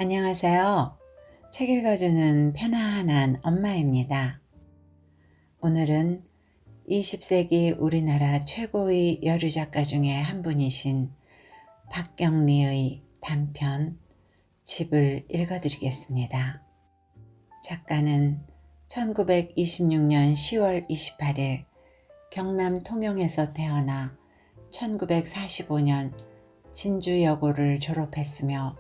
안녕하세요. 책 읽어주는 편안한 엄마입니다. 오늘은 20세기 우리나라 최고의 여류 작가 중에 한 분이신 박경리의 단편 집을 읽어드리겠습니다. 작가는 1926년 10월 28일 경남 통영에서 태어나 1945년 진주여고를 졸업했으며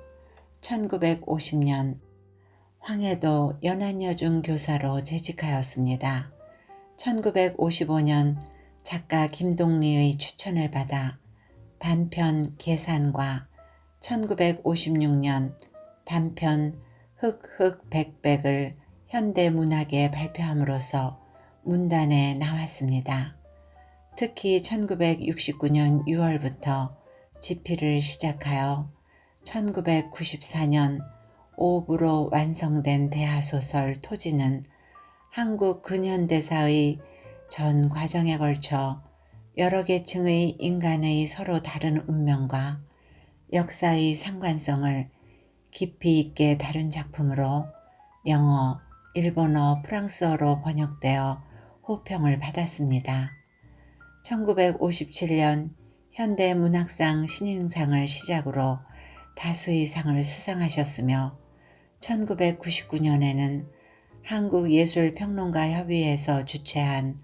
1950년 황해도 연안여중 교사로 재직하였습니다. 1955년 작가 김동리의 추천을 받아 단편 계산과 1956년 단편 흑흑백백을 현대문학에 발표함으로써 문단에 나왔습니다. 특히 1969년 6월부터 집필을 시작하여 1994년 5부로 완성된 대하소설 토지는 한국 근현대사의 전 과정에 걸쳐 여러 계층의 인간의 서로 다른 운명과 역사의 상관성을 깊이 있게 다룬 작품으로 영어, 일본어, 프랑스어로 번역되어 호평을 받았습니다. 1957년 현대문학상 신인상을 시작으로 다수의 상을 수상하셨으며 1999년에는 한국예술평론가협의회에서 주최한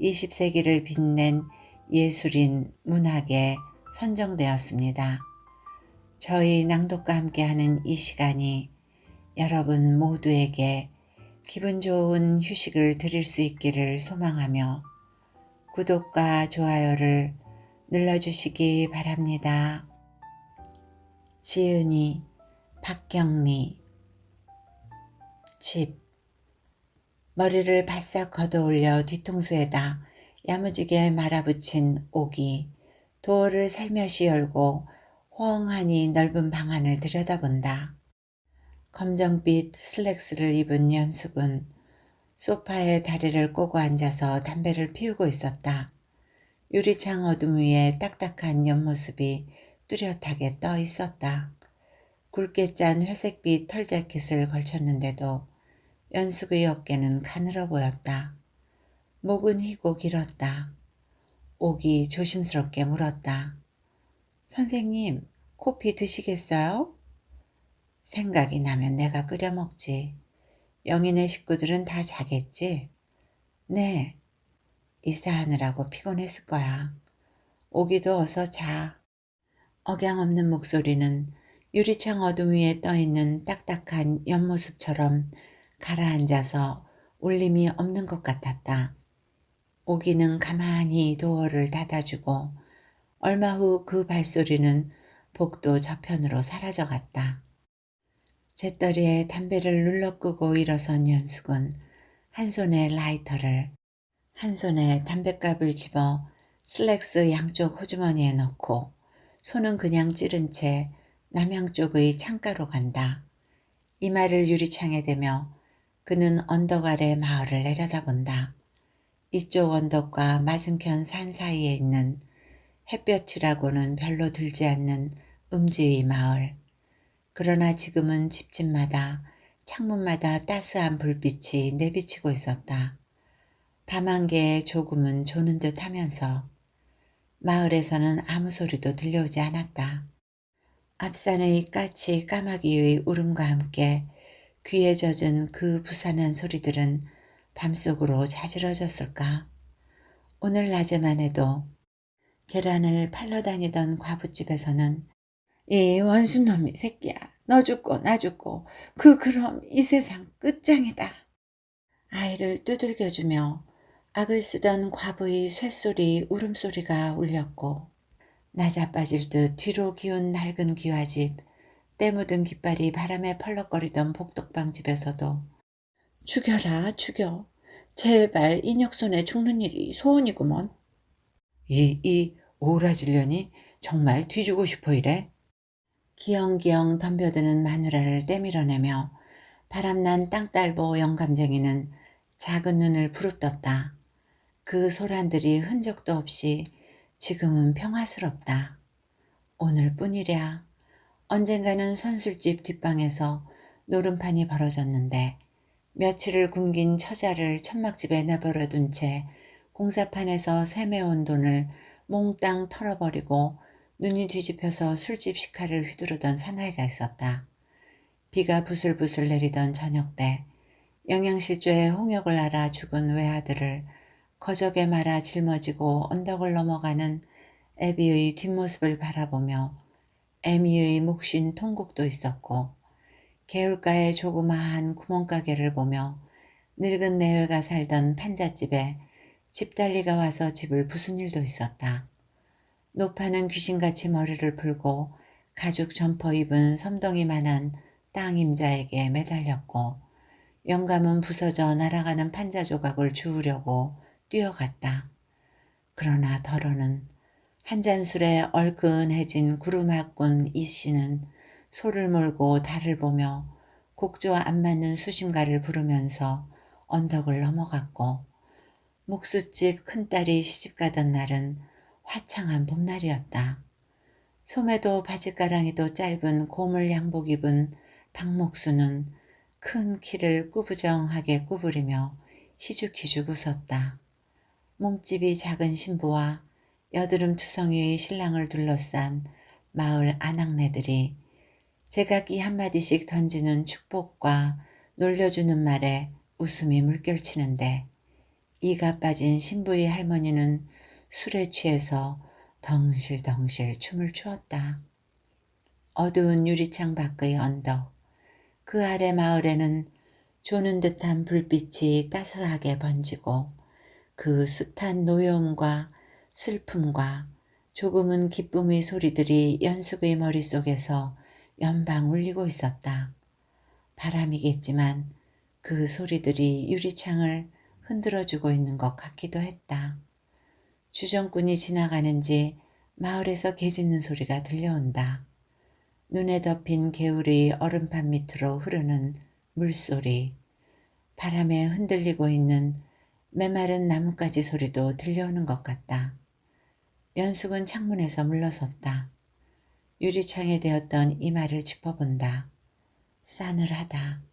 20세기를 빛낸 예술인 문학에 선정되었습니다. 저희 낭독과 함께하는 이 시간이 여러분 모두에게 기분 좋은 휴식을 드릴 수 있기를 소망하며 구독과 좋아요를 눌러주시기 바랍니다. 지은이, 박경리. 집. 머리를 바싹 걷어올려 뒤통수에다 야무지게 말아붙인 옥이 도어를 살며시 열고 호응하니 넓은 방 안을 들여다본다. 검정빛 슬랙스를 입은 연숙은 소파에 다리를 꼬고 앉아서 담배를 피우고 있었다. 유리창 어둠 위에 딱딱한 옆모습이 뚜렷하게 떠 있었다. 굵게 짠 회색빛 털 재킷을 걸쳤는데도 연숙의 어깨는 가늘어 보였다. 목은 희고 길었다. 옥이 조심스럽게 물었다. 선생님, 커피 드시겠어요? 생각이 나면 내가 끓여 먹지. 영희네 식구들은 다 자겠지? 네. 이사하느라고 피곤했을 거야. 오기도 어서 자. 억양 없는 목소리는 유리창 어둠 위에 떠있는 딱딱한 옆모습처럼 가라앉아서 울림이 없는 것 같았다. 오기는 가만히 도어를 닫아주고 얼마 후 그 발소리는 복도 저편으로 사라져갔다. 재떨이에 담배를 눌러 끄고 일어선 연숙은 한 손에 라이터를, 한 손에 담뱃갑을 집어 슬랙스 양쪽 호주머니에 넣고 손은 그냥 찌른 채 남양 쪽의 창가로 간다. 이마를 유리창에 대며 그는 언덕 아래 마을을 내려다본다. 이쪽 언덕과 맞은편 산 사이에 있는 햇볕이라고는 별로 들지 않는 음지의 마을. 그러나 지금은 집집마다 창문마다 따스한 불빛이 내비치고 있었다. 밤안개의 조금은 조는 듯 하면서 마을에서는 아무 소리도 들려오지 않았다. 앞산의 까치 까마귀의 울음과 함께 귀에 젖은 그 부산한 소리들은 밤속으로 자지러졌을까? 오늘 낮에만 해도 계란을 팔러 다니던 과부집에서는 이 원수놈이 새끼야, 너 죽고 나 죽고 그럼 이 세상 끝장이다. 아이를 두들겨주며 악을 쓰던 과부의 쇳소리, 울음소리가 울렸고 나자빠질 듯 뒤로 기운 낡은 기와집, 때 묻은 깃발이 바람에 펄럭거리던 복덕방 집에서도 죽여라 죽여, 제발 인혁손에 죽는 일이 소원이구먼. 이 오라질년이 정말 뒤지고 싶어 이래? 기영기영 덤벼드는 마누라를 떼밀어내며 바람난 땅딸보 영감쟁이는 작은 눈을 부릅떴다. 그 소란들이 흔적도 없이 지금은 평화스럽다. 오늘뿐이랴. 언젠가는 선술집 뒷방에서 노름판이 벌어졌는데 며칠을 굶긴 처자를 천막집에 내버려둔 채 공사판에서 세매온 돈을 몽땅 털어버리고 눈이 뒤집혀서 술집 식칼을 휘두르던 사나이가 있었다. 비가 부슬부슬 내리던 저녁 때 영양실조에 홍역을 앓아 죽은 외아들을 거적에 말아 짊어지고 언덕을 넘어가는 애비의 뒷모습을 바라보며 애미의 묵신 통곡도 있었고, 개울가의 조그마한 구멍가게를 보며 늙은 내외가 살던 판잣집에 집달리가 와서 집을 부순 일도 있었다. 노파는 귀신같이 머리를 풀고 가죽 점퍼 입은 섬덩이만한 땅 임자에게 매달렸고, 영감은 부서져 날아가는 판자 조각을 주우려고 뛰어갔다. 그러나 덜어는 한 잔 술에 얼큰해진 구루마꾼 이씨는 소를 몰고 달을 보며 곡조와 안 맞는 수심가를 부르면서 언덕을 넘어갔고, 묵수집 큰딸이 시집가던 날은 화창한 봄날이었다. 소매도 바지가랑이도 짧은 고물 양복 입은 박목수는 큰 키를 꾸부정하게 구부리며 희죽희죽 웃었다. 몸집이 작은 신부와 여드름 투성이의 신랑을 둘러싼 마을 아낙네들이 제각기 한마디씩 던지는 축복과 놀려주는 말에 웃음이 물결치는데, 이가 빠진 신부의 할머니는 술에 취해서 덩실덩실 춤을 추었다. 어두운 유리창 밖의 언덕, 그 아래 마을에는 조는 듯한 불빛이 따스하게 번지고 그 숱한 노여움과 슬픔과 조금은 기쁨의 소리들이 연숙의 머릿속에서 연방 울리고 있었다. 바람이겠지만 그 소리들이 유리창을 흔들어주고 있는 것 같기도 했다. 주정꾼이 지나가는지 마을에서 개 짖는 소리가 들려온다. 눈에 덮인 개울의 얼음판 밑으로 흐르는 물소리, 바람에 흔들리고 있는 메마른 나뭇가지 소리도 들려오는 것 같다. 연숙은 창문에서 물러섰다. 유리창에 대었던 이마를 짚어본다. 싸늘하다.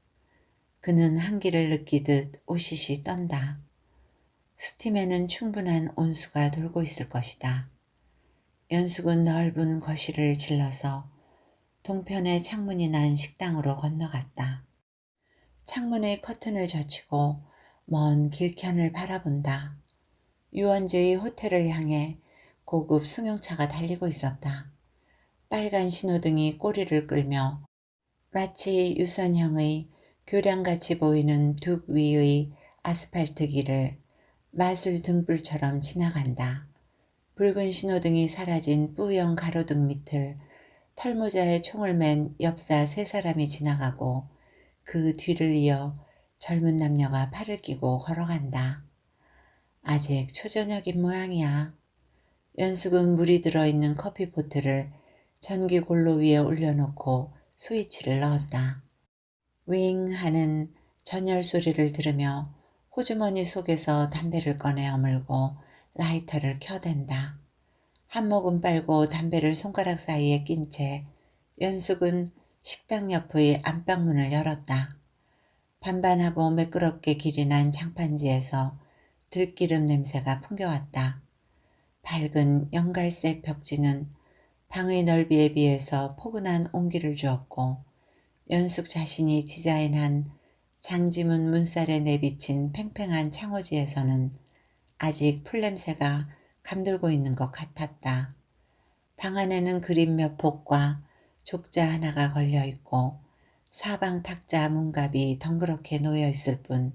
그는 한기를 느끼듯 오시시 떤다. 스팀에는 충분한 온수가 돌고 있을 것이다. 연숙은 넓은 거실을 질러서 동편에 창문이 난 식당으로 건너갔다. 창문의 커튼을 젖히고 먼 길편을 바라본다. 유원지의 호텔을 향해 고급 승용차가 달리고 있었다. 빨간 신호등이 꼬리를 끌며 마치 유선형의 교량같이 보이는 둑 위의 아스팔트 길을 마술 등불처럼 지나간다. 붉은 신호등이 사라진 뿌연 가로등 밑을 털모자에 총을 맨 엽사 세 사람이 지나가고 그 뒤를 이어 젊은 남녀가 팔을 끼고 걸어간다. 아직 초저녁인 모양이야. 연숙은 물이 들어있는 커피포트를 전기 골로 위에 올려놓고 스위치를 넣었다. 윙 하는 전열 소리를 들으며 호주머니 속에서 담배를 꺼내 어물고 라이터를 켜댄다. 한 모금 빨고 담배를 손가락 사이에 낀 채 연숙은 식당 옆의 안방문을 열었다. 반반하고 매끄럽게 길이 난 장판지에서 들기름 냄새가 풍겨왔다. 밝은 연갈색 벽지는 방의 넓이에 비해서 포근한 온기를 주었고, 연숙 자신이 디자인한 장지문 문살에 내비친 팽팽한 창호지에서는 아직 풀냄새가 감돌고 있는 것 같았다. 방 안에는 그림 몇 폭과 족자 하나가 걸려 있고 사방 탁자 문갑이 덩그렇게 놓여 있을 뿐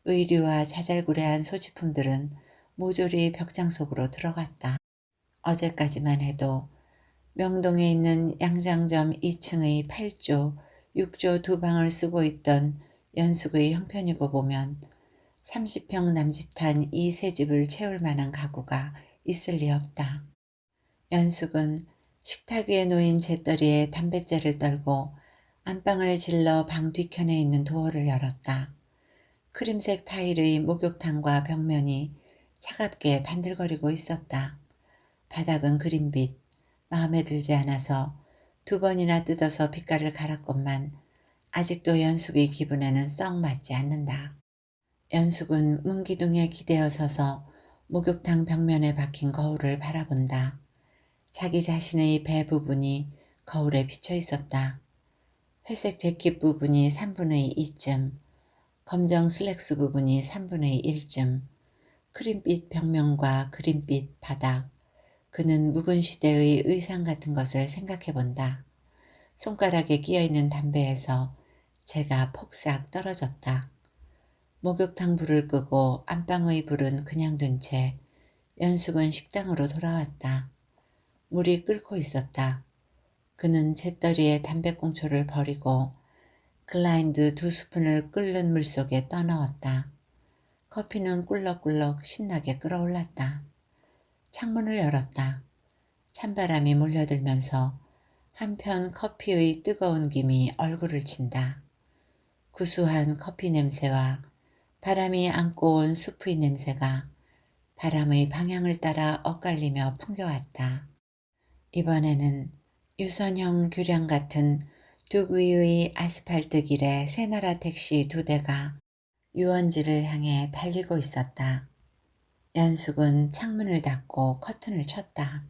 의류와 자잘구레한 소지품들은 모조리 벽장 속으로 들어갔다. 어제까지만 해도 명동에 있는 양장점 2층의 8조, 6조 두 방을 쓰고 있던 연숙의 형편이고 보면 30평 남짓한 이 새 집을 채울 만한 가구가 있을 리 없다. 연숙은 식탁 위에 놓인 재떨이에 담뱃재를 떨고 안방을 질러 방 뒤편에 있는 도어를 열었다. 크림색 타일의 목욕탕과 벽면이 차갑게 반들거리고 있었다. 바닥은 그린빛, 마음에 들지 않아서 2번이나 뜯어서 빛깔을 갈았건만 아직도 연숙의 기분에는 썩 맞지 않는다. 연숙은 문기둥에 기대어 서서 목욕탕 벽면에 박힌 거울을 바라본다. 자기 자신의 배 부분이 거울에 비쳐 있었다. 회색 재킷 부분이 3분의 2쯤, 검정 슬랙스 부분이 3분의 1쯤, 크림빛 벽면과 그린빛 바닥, 그는 묵은 시대의 의상 같은 것을 생각해 본다. 손가락에 끼어있는 담배에서 재가 폭삭 떨어졌다. 목욕탕 불을 끄고 안방의 불은 그냥 둔 채 연숙은 식당으로 돌아왔다. 물이 끓고 있었다. 그는 재떨이에 담배꽁초를 버리고 글라인드 2스푼을 끓는 물속에 떠넣었다. 커피는 꿀럭꿀럭 신나게 끓어올랐다. 창문을 열었다. 찬바람이 몰려들면서 한편 커피의 뜨거운 김이 얼굴을 친다. 구수한 커피 냄새와 바람이 안고 온 수프의 냄새가 바람의 방향을 따라 엇갈리며 풍겨왔다. 이번에는 유선형 교량 같은 둑 위의 아스팔트 길에 새나라 택시 2대가 유원지를 향해 달리고 있었다. 연숙은 창문을 닫고 커튼을 쳤다.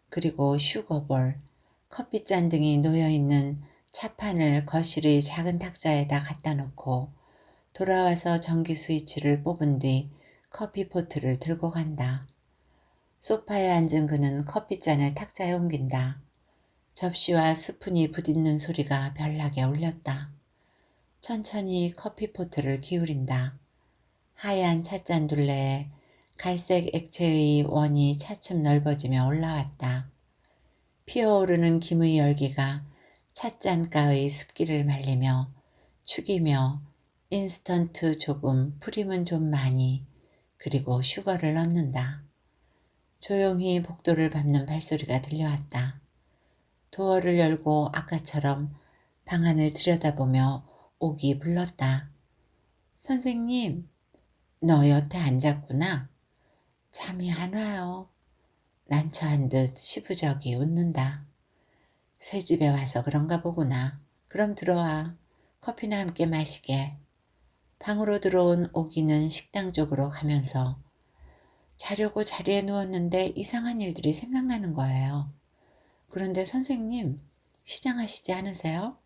그리고 슈거볼, 커피잔 등이 놓여있는 차판을 거실의 작은 탁자에다 갖다 놓고 돌아와서 전기 스위치를 뽑은 뒤 커피포트를 들고 간다. 소파에 앉은 그는 커피잔을 탁자에 옮긴다. 접시와 스푼이 부딪는 소리가 별나게 울렸다. 천천히 커피포트를 기울인다. 하얀 찻잔 둘레에 갈색 액체의 원이 차츰 넓어지며 올라왔다. 피어오르는 김의 열기가 찻잔가의 습기를 말리며 축이며 인스턴트 조금, 프림은 좀 많이, 그리고 슈거를 넣는다. 조용히 복도를 밟는 발소리가 들려왔다. 도어를 열고 아까처럼 방 안을 들여다보며 옥이 불렀다. 선생님, 너 여태 앉았구나. 잠이 안 와요. 난처한 듯 시부적이 웃는다. 새 집에 와서 그런가 보구나. 그럼 들어와. 커피나 함께 마시게. 방으로 들어온 오기는 식당 쪽으로 가면서 자려고 자리에 누웠는데 이상한 일들이 생각나는 거예요. 그런데 선생님, 시장하시지 않으세요?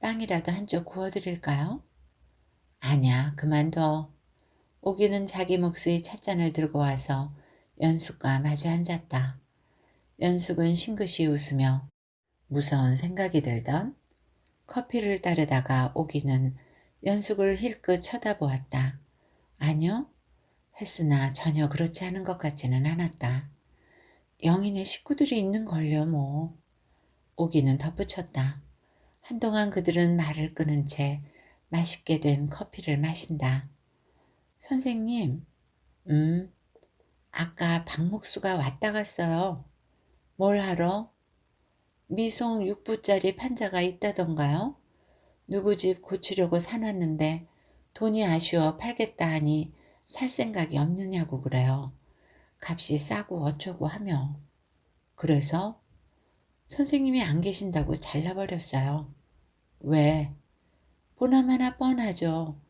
빵이라도 한쪽 구워드릴까요? 아냐, 그만둬. 오기는 자기 몫의 찻잔을 들고 와서 연숙과 마주 앉았다. 연숙은 싱긋이 웃으며 무서운 생각이 들던 커피를 따르다가 오기는 연숙을 힐끗 쳐다보았다. 아니요, 했으나 전혀 그렇지 않은 것 같지는 않았다. 영인의 식구들이 있는걸요 뭐. 오기는 덧붙였다. 한동안 그들은 말을 끊은 채 맛있게 된 커피를 마신다. 선생님, 아까 박목수가 왔다 갔어요. 뭘 하러? 미송 6부짜리 판자가 있다던가요? 누구 집 고치려고 사놨는데 돈이 아쉬워 팔겠다 하니 살 생각이 없느냐고 그래요. 값이 싸고 어쩌고 하며. 그래서 선생님이 안 계신다고 잘라버렸어요. 왜? 보나마나 뻔하죠.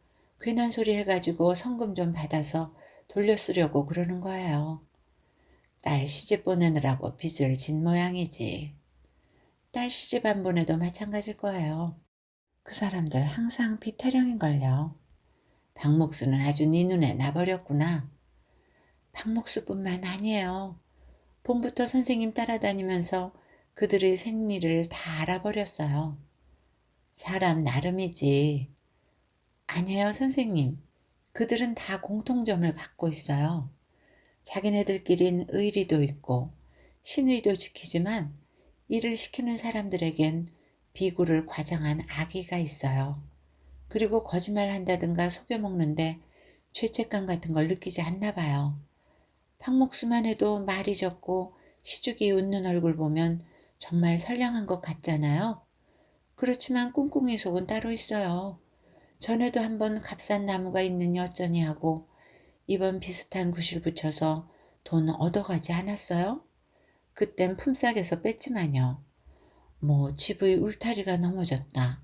괜한 소리 해가지고 성금 좀 받아서 돌려 쓰려고 그러는 거예요. 딸 시집 보내느라고 빚을 진 모양이지. 딸 시집 안 보내도 마찬가지일 거예요. 그 사람들 항상 비타령인걸요. 박목수는 아주 네 눈에 나버렸구나. 박목수뿐만 아니에요. 봄부터 선생님 따라다니면서 그들의 생리를 다 알아버렸어요. 사람 나름이지. 아니에요, 선생님. 그들은 다 공통점을 갖고 있어요. 자기네들끼린 의리도 있고 신의도 지키지만 일을 시키는 사람들에겐 비굴을 과장한 악의가 있어요. 그리고 거짓말 한다든가 속여먹는데 죄책감 같은 걸 느끼지 않나 봐요. 박목수만 해도 말이 적고 시죽이 웃는 얼굴 보면 정말 선량한 것 같잖아요. 그렇지만 꿍꿍이 속은 따로 있어요. 전에도 한번 값싼 나무가 있느니 어쩌니 하고 이번 비슷한 구실 붙여서 돈 얻어가지 않았어요? 그땐 품삯에서 뺐지만요. 뭐 집의 울타리가 넘어졌다.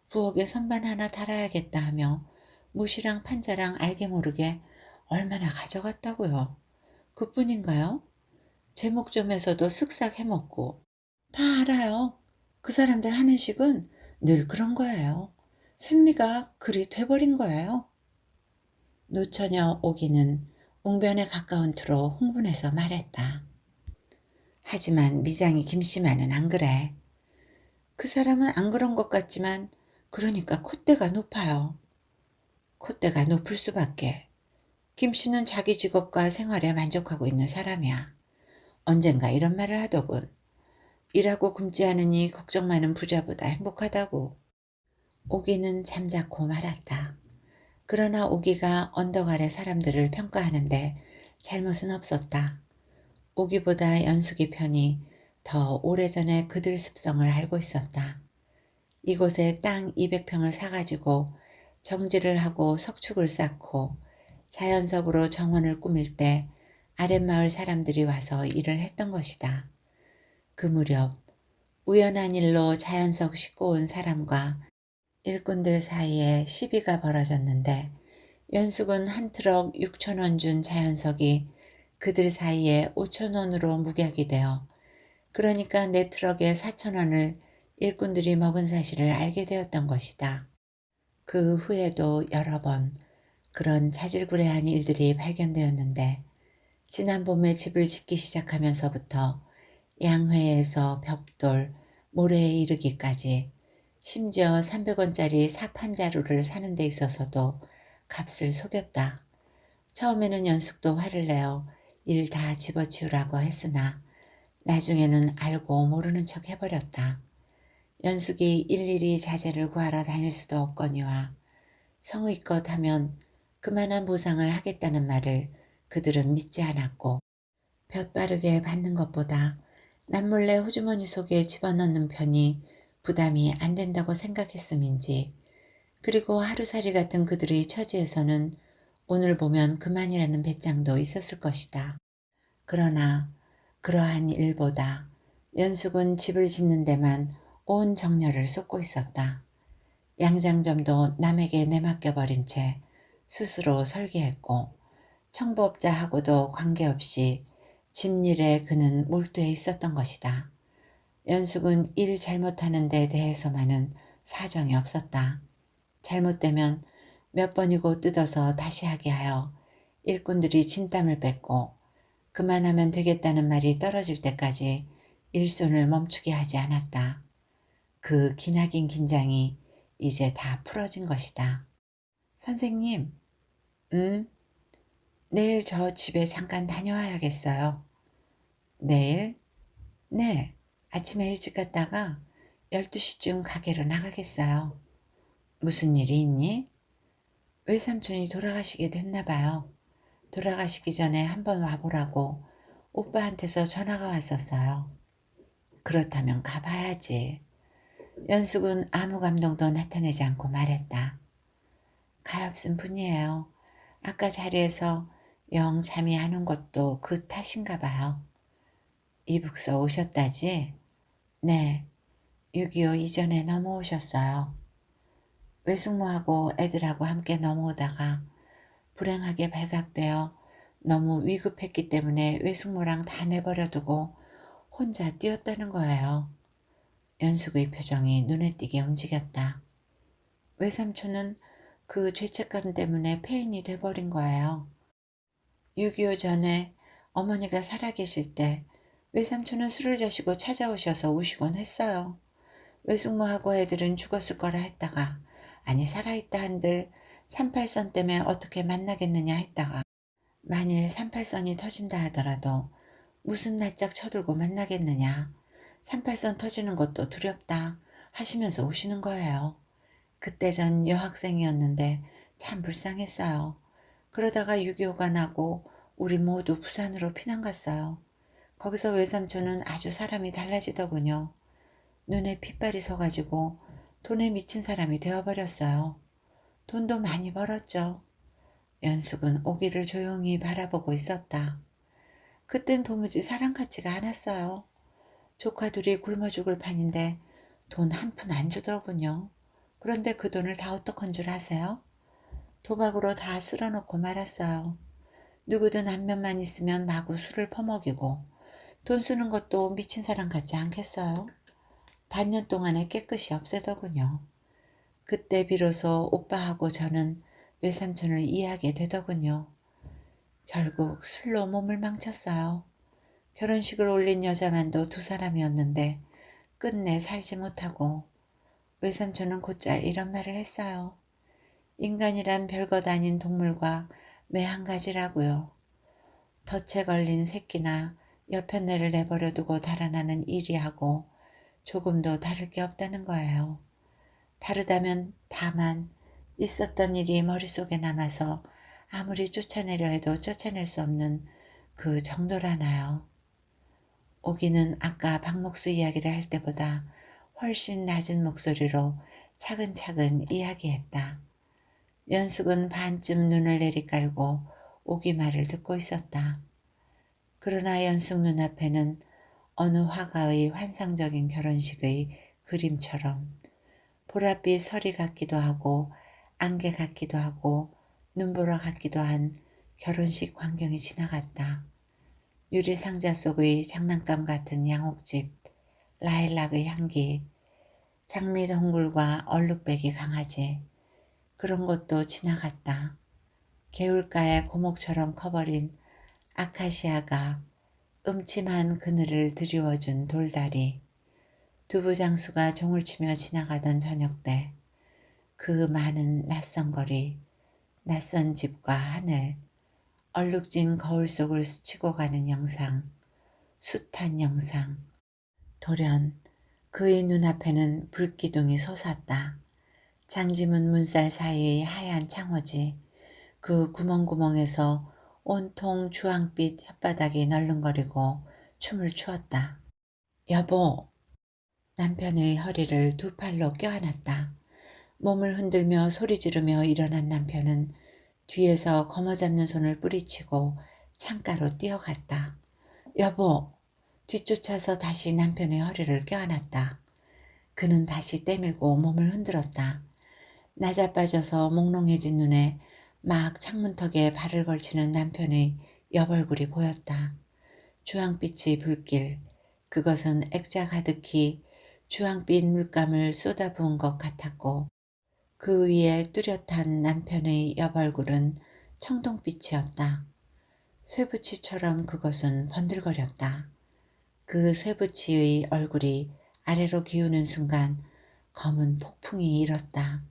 부엌에 선반 하나 달아야겠다 하며 못이랑 판자랑 알게 모르게 얼마나 가져갔다고요. 그뿐인가요? 제 목점에서도 쓱싹 해먹고. 다 알아요. 그 사람들 하는 식은 늘 그런 거예요. 생리가 그리 돼버린 거예요. 노처녀 오기는 웅변에 가까운 투로 흥분해서 말했다. 하지만 미장이 김씨만은 안 그래. 그 사람은 안 그런 것 같지만 그러니까 콧대가 높아요. 콧대가 높을 수밖에. 김씨는 자기 직업과 생활에 만족하고 있는 사람이야. 언젠가 이런 말을 하더군. 일하고 굶지 않으니 걱정 많은 부자보다 행복하다고. 오기는 잠자코 말았다. 그러나 오기가 언덕 아래 사람들을 평가하는데 잘못은 없었다. 오기보다 연숙이 편이 더 오래전에 그들 습성을 알고 있었다. 이곳에 땅 200평을 사가지고 정지를 하고 석축을 쌓고 자연석으로 정원을 꾸밀 때 아랫마을 사람들이 와서 일을 했던 것이다. 그 무렵 우연한 일로 자연석 싣고 온 사람과 일꾼들 사이에 시비가 벌어졌는데 연숙은 한 트럭 6,000원 준 자연석이 그들 사이에 5,000원으로 묵약이 되어 그러니까 내 트럭에 4,000원을 일꾼들이 먹은 사실을 알게 되었던 것이다. 그 후에도 여러 번 그런 자질구레한 일들이 발견되었는데 지난 봄에 집을 짓기 시작하면서부터 양회에서 벽돌, 모래에 이르기까지 심지어 300원짜리 사판 자루를 사는 데 있어서도 값을 속였다. 처음에는 연숙도 화를 내어 일 다 집어치우라고 했으나 나중에는 알고 모르는 척 해버렸다. 연숙이 일일이 자재를 구하러 다닐 수도 없거니와 성의껏 하면 그만한 보상을 하겠다는 말을 그들은 믿지 않았고 볕바르게 받는 것보다 남몰래 호주머니 속에 집어넣는 편이 부담이 안 된다고 생각했음인지 그리고 하루살이 같은 그들의 처지에서는 오늘 보면 그만이라는 배짱도 있었을 것이다. 그러나 그러한 일보다 연숙은 집을 짓는 데만 온 정열을 쏟고 있었다. 양장점도 남에게 내맡겨버린 채 스스로 설계했고 청부업자하고도 관계없이 집일에 그는 몰두해 있었던 것이다. 연숙은 일 잘못하는 데 대해서만은 사정이 없었다. 잘못되면 몇 번이고 뜯어서 다시 하게 하여 일꾼들이 진땀을 뺐고 그만하면 되겠다는 말이 떨어질 때까지 일손을 멈추게 하지 않았다. 그 기나긴 긴장이 이제 다 풀어진 것이다. 선생님, 내일 저 집에 잠깐 다녀와야겠어요. 내일? 네, 아침에 일찍 갔다가 12시쯤 가게로 나가겠어요. 무슨 일이 있니? 외삼촌이 돌아가시게 됐나 봐요. 돌아가시기 전에 한번 와보라고 오빠한테서 전화가 왔었어요. 그렇다면 가봐야지. 연숙은 아무 감동도 나타내지 않고 말했다. 가엾은 분이에요. 아까 자리에서 영 잠이 안 온 것도 그 탓인가 봐요. 이북서 오셨다지? 네, 6.25 이전에 넘어오셨어요. 외숙모하고 애들하고 함께 넘어오다가 불행하게 발각되어 너무 위급했기 때문에 외숙모랑 다 내버려두고 혼자 뛰었다는 거예요. 연숙의 표정이 눈에 띄게 움직였다. 외삼촌은 그 죄책감 때문에 폐인이 돼버린 거예요. 6.25 전에 어머니가 살아계실 때 외삼촌은 술을 자시고 찾아오셔서 우시곤 했어요. 외숙모하고 애들은 죽었을 거라 했다가 아니 살아있다 한들 38선 때문에 어떻게 만나겠느냐 했다가 만일 38선이 터진다 하더라도 무슨 낯짝 쳐들고 만나겠느냐. 38선 터지는 것도 두렵다 하시면서 우시는 거예요. 그때 전 여학생이었는데 참 불쌍했어요. 그러다가 6.25가 나고 우리 모두 부산으로 피난 갔어요. 거기서 외삼촌은 아주 사람이 달라지더군요. 눈에 핏발이 서가지고 돈에 미친 사람이 되어버렸어요. 돈도 많이 벌었죠. 연숙은 오기를 조용히 바라보고 있었다. 그땐 도무지 사람 같지가 않았어요. 조카 둘이 굶어 죽을 판인데 돈 한 푼 안 주더군요. 그런데 그 돈을 다 어떡한 줄 아세요? 도박으로 다 쓸어놓고 말았어요. 누구든 안면만 있으면 마구 술을 퍼먹이고 돈 쓰는 것도 미친 사람 같지 않겠어요? 반년 동안에 깨끗이 없애더군요. 그때 비로소 오빠하고 저는 외삼촌을 이해하게 되더군요. 결국 술로 몸을 망쳤어요. 결혼식을 올린 여자만도 두 사람이었는데 끝내 살지 못하고 외삼촌은 곧잘 이런 말을 했어요. 인간이란 별것 아닌 동물과 매 한 가지라고요. 덫에 걸린 새끼나 여편네를 내버려 두고 달아나는 일이하고 조금도 다를 게 없다는 거예요. 다르다면 다만 있었던 일이 머릿속에 남아서 아무리 쫓아내려 해도 쫓아낼 수 없는 그 정도라나요. 오기는 아까 박목수 이야기를 할 때보다 훨씬 낮은 목소리로 차근차근 이야기했다. 연숙은 반쯤 눈을 내리깔고 오기 말을 듣고 있었다. 그러나 연숙 눈앞에는 어느 화가의 환상적인 결혼식의 그림처럼 보랏빛 서리 같기도 하고 안개 같기도 하고 눈보라 같기도 한 결혼식 광경이 지나갔다. 유리상자 속의 장난감 같은 양옥집, 라일락의 향기, 장미 덩굴과 얼룩배기 강아지, 그런 것도 지나갔다. 개울가에 고목처럼 커버린 아카시아가 음침한 그늘을 드리워준 돌다리, 두부장수가 종을 치며 지나가던 저녁 때 그 많은 낯선 거리, 낯선 집과 하늘, 얼룩진 거울 속을 스치고 가는 영상, 숱한 영상. 돌연 그의 눈앞에는 불기둥이 솟았다. 장지문 문살 사이의 하얀 창호지, 그 구멍구멍에서 온통 주황빛 혓바닥이 널른거리고 춤을 추었다. 여보! 남편의 허리를 두 팔로 껴안았다. 몸을 흔들며 소리 지르며 일어난 남편은 뒤에서 거머잡는 손을 뿌리치고 창가로 뛰어갔다. 여보! 뒤쫓아서 다시 남편의 허리를 껴안았다. 그는 다시 때밀고 몸을 흔들었다. 낮아빠져서 몽롱해진 눈에 막 창문턱에 발을 걸치는 남편의 옆얼굴이 보였다. 주황빛의 불길, 그것은 액자 가득히 주황빛 물감을 쏟아부은 것 같았고 그 위에 뚜렷한 남편의 옆얼굴은 청동빛이었다. 쇠붙이처럼 그것은 번들거렸다. 그 쇠붙이의 얼굴이 아래로 기우는 순간 검은 폭풍이 일었다.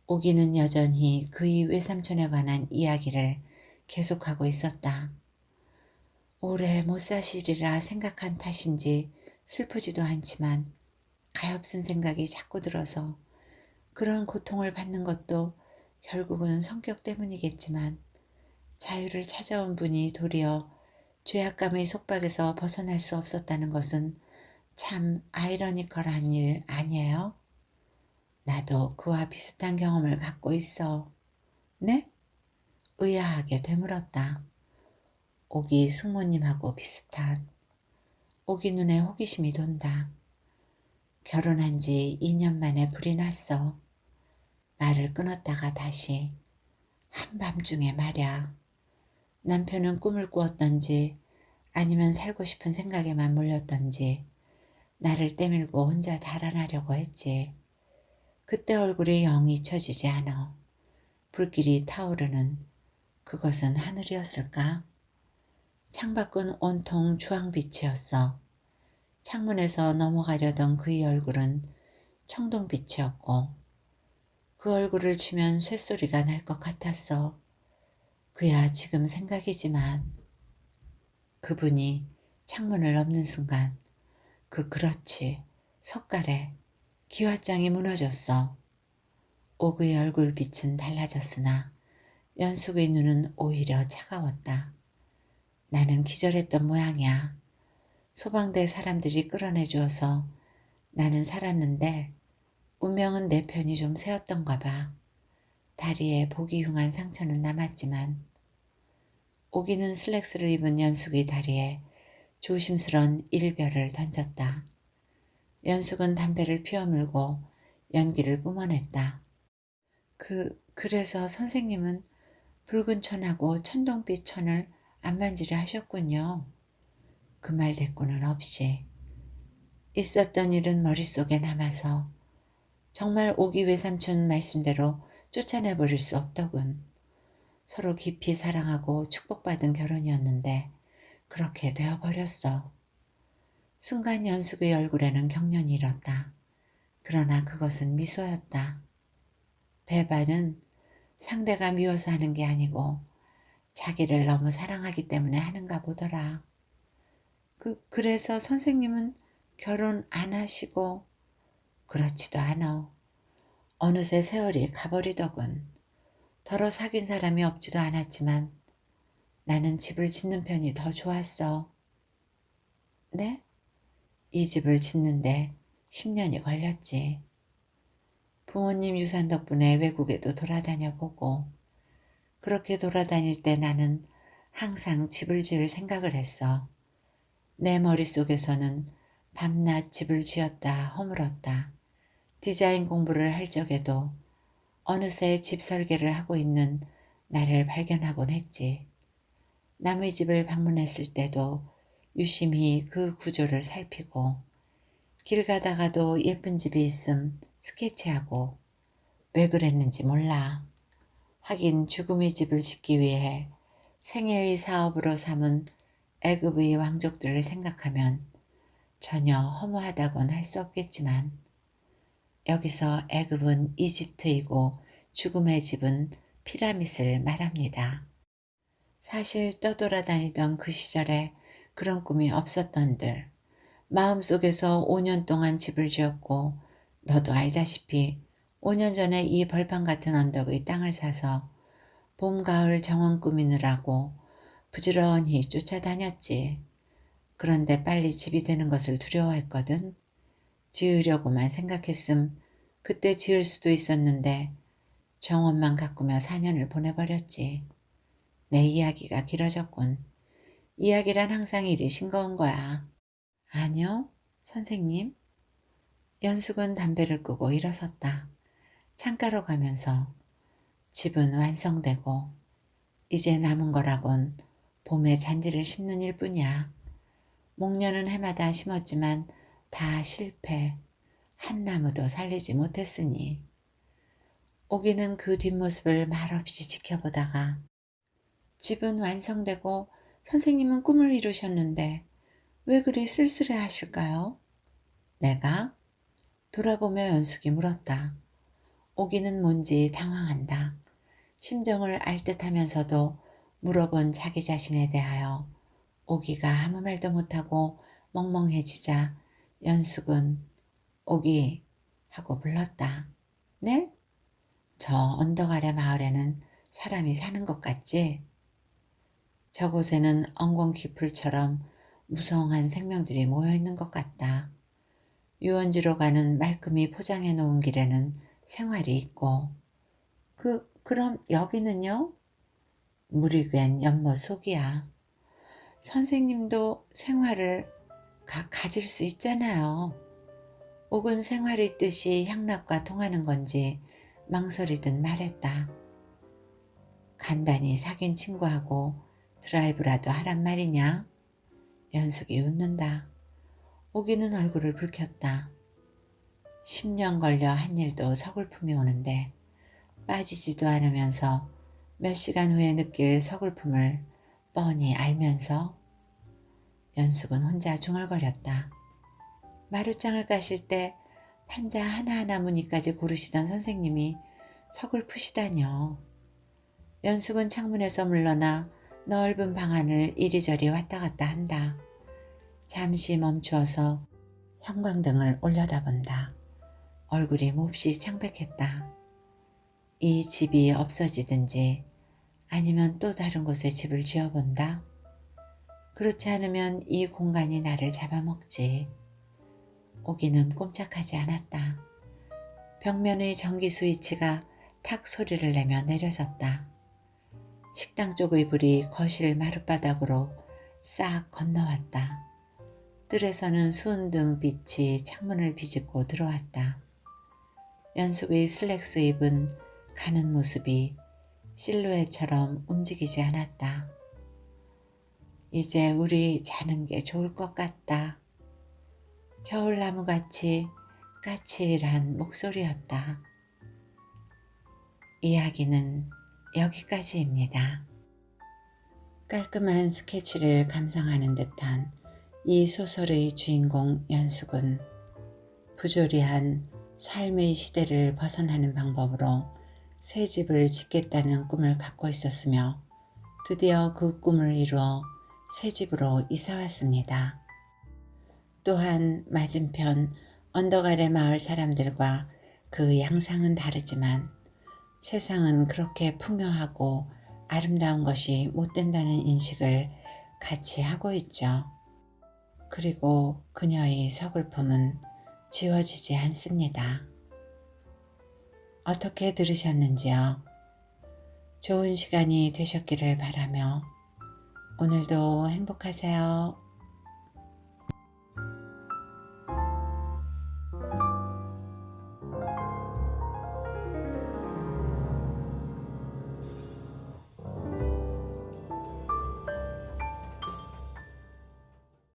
오기는 여전히 그의 외삼촌에 관한 이야기를 계속하고 있었다. 오래 못 사시리라 생각한 탓인지 슬프지도 않지만 가엾은 생각이 자꾸 들어서 그런 고통을 받는 것도 결국은 성격 때문이겠지만 자유를 찾아온 분이 도리어 죄악감의 속박에서 벗어날 수 없었다는 것은 참 아이러니컬한 일 아니에요? 나도 그와 비슷한 경험을 갖고 있어. 네? 의아하게 되물었다. 오기 숙모님하고 비슷한. 오기 눈에 호기심이 돈다. 결혼한 지 2년 만에 불이 났어. 말을 끊었다가 다시. 한밤중에 말야. 남편은 꿈을 꾸었던지 아니면 살고 싶은 생각에만 몰렸던지 나를 때밀고 혼자 달아나려고 했지. 그때 얼굴이 영 잊혀지지 않아. 불길이 타오르는 그것은 하늘이었을까? 창밖은 온통 주황빛이었어. 창문에서 넘어가려던 그의 얼굴은 청동빛이었고 그 얼굴을 치면 쇳소리가 날 것 같았어. 그야 지금 생각이지만 그분이 창문을 넘는 순간 그렇지 석가래 기와장이 무너졌어. 옥의 얼굴 빛은 달라졌으나 연숙의 눈은 오히려 차가웠다. 나는 기절했던 모양이야. 소방대 사람들이 끌어내 주어서 나는 살았는데 운명은 내 편이 좀 세었던가 봐. 다리에 보기 흉한 상처는 남았지만 오기는 슬랙스를 입은 연숙의 다리에 조심스런 일별을 던졌다. 연숙은 담배를 피워물고 연기를 뿜어냈다. 그래서 선생님은 붉은 천하고 천동빛 천을 안 만지려 하셨군요. 그 말 대꾸는 없이. 있었던 일은 머릿속에 남아서 정말 오기 외삼촌 말씀대로 쫓아내버릴 수 없더군. 서로 깊이 사랑하고 축복받은 결혼이었는데 그렇게 되어버렸어. 순간 연숙의 얼굴에는 경련이 일었다. 그러나 그것은 미소였다. 배반은 상대가 미워서 하는 게 아니고 자기를 너무 사랑하기 때문에 하는가 보더라. 그래서 선생님은 결혼 안 하시고 그렇지도 않아. 어느새 세월이 가버리더군. 더러 사귄 사람이 없지도 않았지만 나는 집을 짓는 편이 더 좋았어. 네? 이 집을 짓는데 10년이 걸렸지. 부모님 유산 덕분에 외국에도 돌아다녀 보고 그렇게 돌아다닐 때 나는 항상 집을 지을 생각을 했어. 내 머릿속에서는 밤낮 집을 지었다 허물었다. 디자인 공부를 할 적에도 어느새 집 설계를 하고 있는 나를 발견하곤 했지. 남의 집을 방문했을 때도 유심히 그 구조를 살피고 길 가다가도 예쁜 집이 있음 스케치하고 왜 그랬는지 몰라. 하긴 죽음의 집을 짓기 위해 생애의 사업으로 삼은 애굽의 왕족들을 생각하면 전혀 허무하다곤 할 수 없겠지만 여기서 애굽은 이집트이고 죽음의 집은 피라밋을 말합니다. 사실 떠돌아다니던 그 시절에 그런 꿈이 없었던들 마음속에서 5년 동안 집을 지었고 너도 알다시피 5년 전에 이 벌판 같은 언덕의 땅을 사서 봄, 가을 정원 꾸미느라고 부지런히 쫓아다녔지. 그런데 빨리 집이 되는 것을 두려워했거든. 지으려고만 생각했음 그때 지을 수도 있었는데 정원만 가꾸며 4년을 보내버렸지. 내 이야기가 길어졌군. 이야기란 항상 일이 싱거운 거야. 아니요, 선생님. 연숙은 담배를 끄고 일어섰다. 창가로 가면서 집은 완성되고 이제 남은 거라곤 봄에 잔디를 심는 일뿐이야. 목련은 해마다 심었지만 다 실패. 한 나무도 살리지 못했으니. 오기는 그 뒷모습을 말없이 지켜보다가 집은 완성되고 선생님은 꿈을 이루셨는데 왜 그리 쓸쓸해 하실까요? 내가? 돌아보며 연숙이 물었다. 오기는 뭔지 당황한다. 심정을 알 듯하면서도 물어본 자기 자신에 대하여 오기가 아무 말도 못하고 멍멍해지자 연숙은 오기 하고 불렀다. 네? 저 언덕 아래 마을에는 사람이 사는 것 같지? 저곳에는 엉겅퀴풀처럼 무성한 생명들이 모여있는 것 같다. 유원지로 가는 말끔히 포장해 놓은 길에는 생활이 있고 그럼 여기는요? 물이 괸 연못 속이야. 선생님도 생활을 가질 수 있잖아요. 옥은 생활의 뜻이 향락과 통하는 건지 망설이듯 말했다. 간단히 사귄 친구하고 드라이브라도 하란 말이냐? 연숙이 웃는다. 오기는 얼굴을 붉혔다. 10년 걸려 한 일도 서글픔이 오는데 빠지지도 않으면서 몇 시간 후에 느낄 서글픔을 뻔히 알면서 연숙은 혼자 중얼거렸다. 마루장을 까실 때 판자 하나하나 무늬까지 고르시던 선생님이 서글프시다뇨. 연숙은 창문에서 물러나 넓은 방 안을 이리저리 왔다 갔다 한다. 잠시 멈추어서 형광등을 올려다본다. 얼굴이 몹시 창백했다. 이 집이 없어지든지 아니면 또 다른 곳에 집을 지어본다. 그렇지 않으면 이 공간이 나를 잡아먹지. 오기는 꼼짝하지 않았다. 벽면의 전기 스위치가 탁 소리를 내며 내려졌다. 식당 쪽의 불이 거실 마룻바닥으로 싹 건너왔다. 뜰에서는 수은등 빛이 창문을 비집고 들어왔다. 연숙의 슬랙스 입은 가는 모습이 실루엣처럼 움직이지 않았다. 이제 우리 자는 게 좋을 것 같다. 겨울나무같이 까칠한 목소리였다. 이야기는 여기까지입니다. 깔끔한 스케치를 감상하는 듯한 이 소설의 주인공 연숙은 부조리한 삶의 시대를 벗어나는 방법으로 새 집을 짓겠다는 꿈을 갖고 있었으며 드디어 그 꿈을 이루어 새 집으로 이사 왔습니다. 또한 맞은편 언덕 아래 마을 사람들과 그 양상은 다르지만 세상은 그렇게 풍요하고 아름다운 것이 못 된다는 인식을 같이 하고 있죠. 그리고 그녀의 서글픔은 지워지지 않습니다. 어떻게 들으셨는지요? 좋은 시간이 되셨기를 바라며 오늘도 행복하세요.